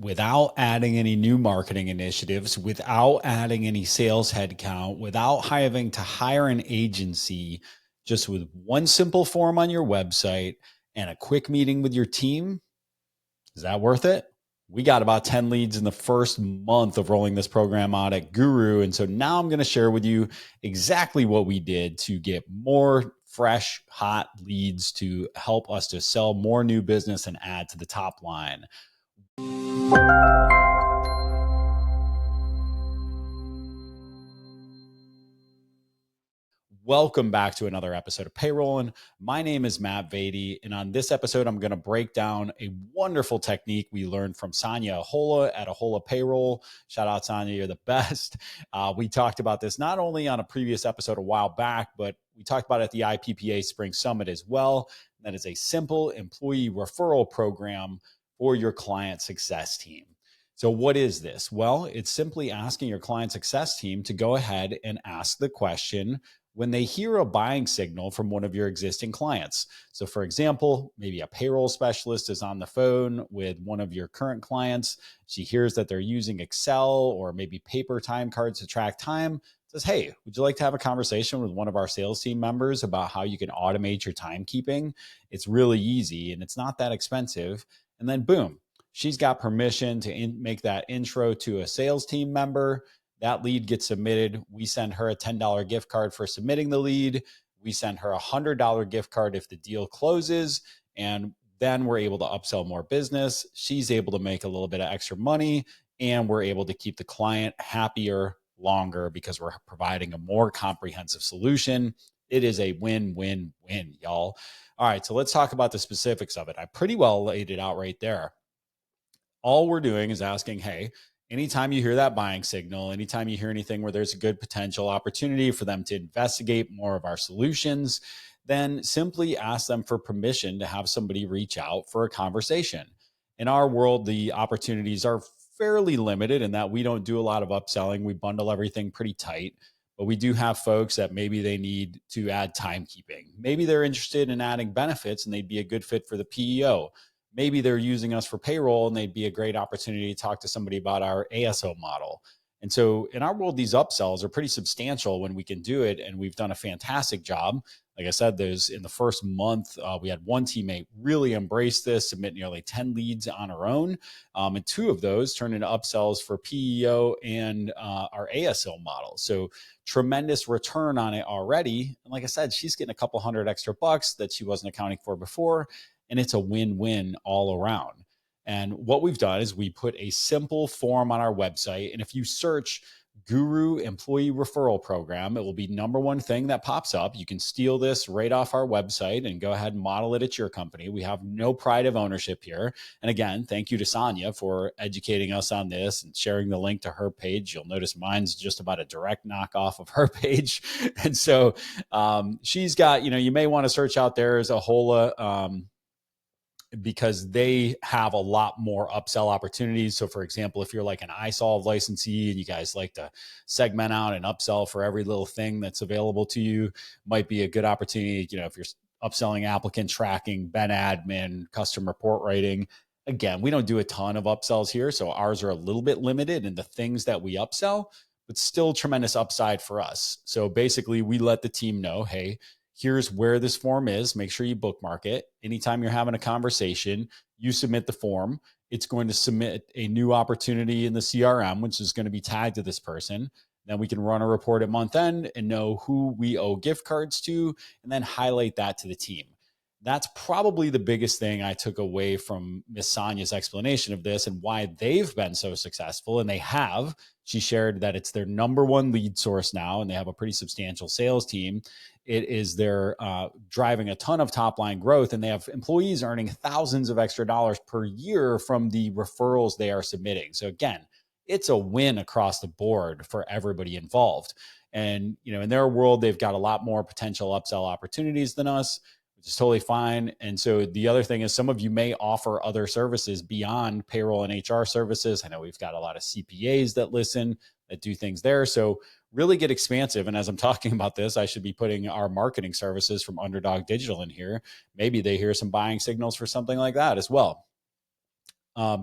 without adding any new marketing initiatives, without adding any sales headcount, without having to hire an agency, just with one simple form on your website and a quick meeting with your team. Is that worth it? We got about 10 leads in the first month of rolling this program out at guHRoo. And so now I'm going to share with you exactly what we did to get more fresh, hot leads to help us to sell more new business and add to the top line. Welcome back to another episode of Payrolling. My name is Matt Vaadi, and on this episode, I'm going to break down a wonderful technique we learned from Sonia Ahola at Ahola Payroll. Shout out, Sonia, you're the best. We talked about this not only on a previous episode a while back, but we talked about it at the IPPA Spring Summit as well. That is a simple employee referral program for your client success team. So what is this? Well, it's simply asking your client success team to go ahead and ask the question when they hear a buying signal from one of your existing clients. So for example, maybe a payroll specialist is on the phone with one of your current clients. She hears that they're using Excel or maybe paper time cards to track time. Says, hey, would you like to have a conversation with one of our sales team members about how you can automate your timekeeping? It's really easy and it's not that expensive. And then boom, she's got permission to make that intro to a sales team member. That lead gets submitted. We send her a $10 gift card for submitting the lead. We send her a $100 gift card if the deal closes. And then we're able to upsell more business. She's able to make a little bit of extra money, and we're able to keep the client happier longer because we're providing a more comprehensive solution. It is a win-win-win, y'all. All right, so let's talk about the specifics of it. I pretty well laid it out right there. All we're doing is asking, hey, anytime you hear that buying signal, anytime you hear anything where there's a good potential opportunity for them to investigate more of our solutions, then simply ask them for permission to have somebody reach out for a conversation. In our world, the opportunities are fairly limited in that we don't do a lot of upselling. We bundle everything pretty tight, but we do have folks that maybe they need to add timekeeping. Maybe they're interested in adding benefits and they'd be a good fit for the PEO. Maybe they're using us for payroll and they'd be a great opportunity to talk to somebody about our ASO model. And so in our world, these upsells are pretty substantial when we can do it. And we've done a fantastic job. Like I said, there's in the first month, we had one teammate really embrace this, submit nearly 10 leads on her own. And 2 of those turned into upsells for PEO and our ASO model. So tremendous return on it already. And like I said, she's getting a couple $100 extra that she wasn't accounting for before. And it's a win-win all around. And what we've done is we put a simple form on our website. And if you search guHRoo Employee Referral Program, it will be #1 thing that pops up. You can steal this right off our website and go ahead and model it at your company. We have no pride of ownership here. And again, thank you to Sonia for educating us on this and sharing the link to her page. You'll notice mine's just about a direct knockoff of her page. And so she's got, you may want to search out there as Ahola, because they have a lot more upsell opportunities. So for example, if you're like an iSolve licensee and you guys like to segment out and upsell for every little thing that's available to you, might be a good opportunity. If you're upselling applicant tracking, Ben admin, custom report writing. Again, we don't do a ton of upsells here. So ours are a little bit limited in the things that we upsell, but still tremendous upside for us. So basically we let the team know, hey, here's where this form is. Make sure you bookmark it. Anytime you're having a conversation, you submit the form. It's going to submit a new opportunity in the CRM, which is going to be tagged to this person. Then we can run a report at month end and know who we owe gift cards to, and then highlight that to the team. That's probably the biggest thing I took away from Miss Sonia's explanation of this and why they've been so successful. And they have. She shared that it's their #1 lead source now, and they have a pretty substantial sales team. It is they're driving a ton of top line growth, and they have employees earning thousands of extra dollars per year from the referrals they are submitting. So again, it's a win across the board for everybody involved. And in their world, they've got a lot more potential upsell opportunities than us, which is totally fine. And so the other thing is some of you may offer other services beyond payroll and HR services. I know we've got a lot of CPAs that listen, that do things there. So really get expansive. And as I'm talking about this, I should be putting our marketing services from Underdog Digital in here. Maybe they hear some buying signals for something like that as well.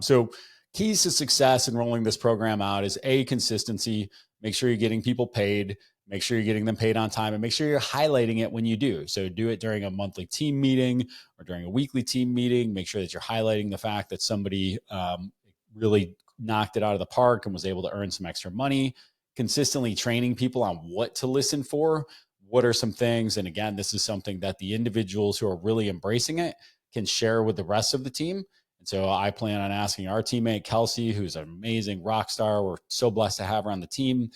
So Keys to success in rolling this program out is consistency. Make sure you're getting people paid. Make sure you're getting them paid on time, and make sure you're highlighting it when you do. So do it during a monthly team meeting or during a weekly team meeting. Make sure that you're highlighting the fact that somebody really knocked it out of the park and was able to earn some extra money. Consistently training people on what to listen for. What are some things? And again, this is something that the individuals who are really embracing it can share with the rest of the team. And so I plan on asking our teammate, Kelsey, who's an amazing rock star. We're so blessed to have her on the team,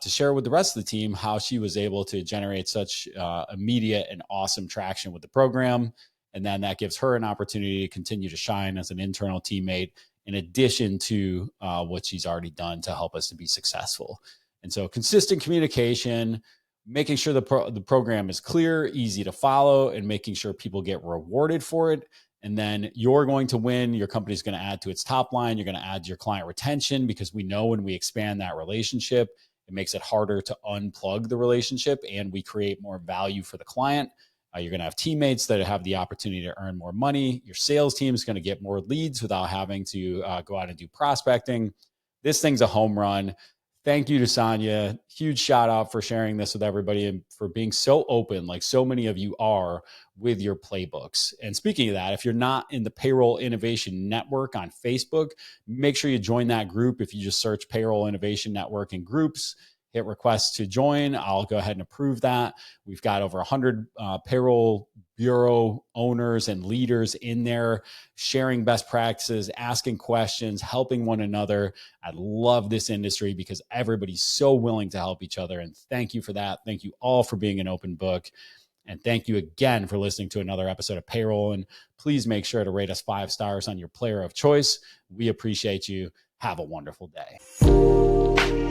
to share with the rest of the team how she was able to generate such immediate and awesome traction with the program. And then that gives her an opportunity to continue to shine as an internal teammate, in addition to what she's already done to help us to be successful. And so consistent communication, making sure the program is clear, easy to follow, and making sure people get rewarded for it. And then you're going to win. Your company's going to add to its top line. You're going to add to your client retention, because we know when we expand that relationship, it makes it harder to unplug the relationship, and we create more value for the client. You're going to have teammates that have the opportunity to earn more money. Your sales team is going to get more leads without having to go out and do prospecting. This thing's a home run. Thank you to Sonia. Huge shout out for sharing this with everybody and for being so open, like so many of you are, with your playbooks. And speaking of that, if you're not in the Payroll Innovation Network on Facebook, make sure you join that group. If you just search Payroll Innovation Network in groups, hit request to join, I'll go ahead and approve that. We've got over 100 payroll bureau owners and leaders in there, sharing best practices, asking questions, helping one another. I love this industry because everybody's so willing to help each other. And thank you for that. Thank you all for being an open book. And thank you again for listening to another episode of Payroll. And please make sure to rate us 5 stars on your player of choice. We appreciate you. Have a wonderful day.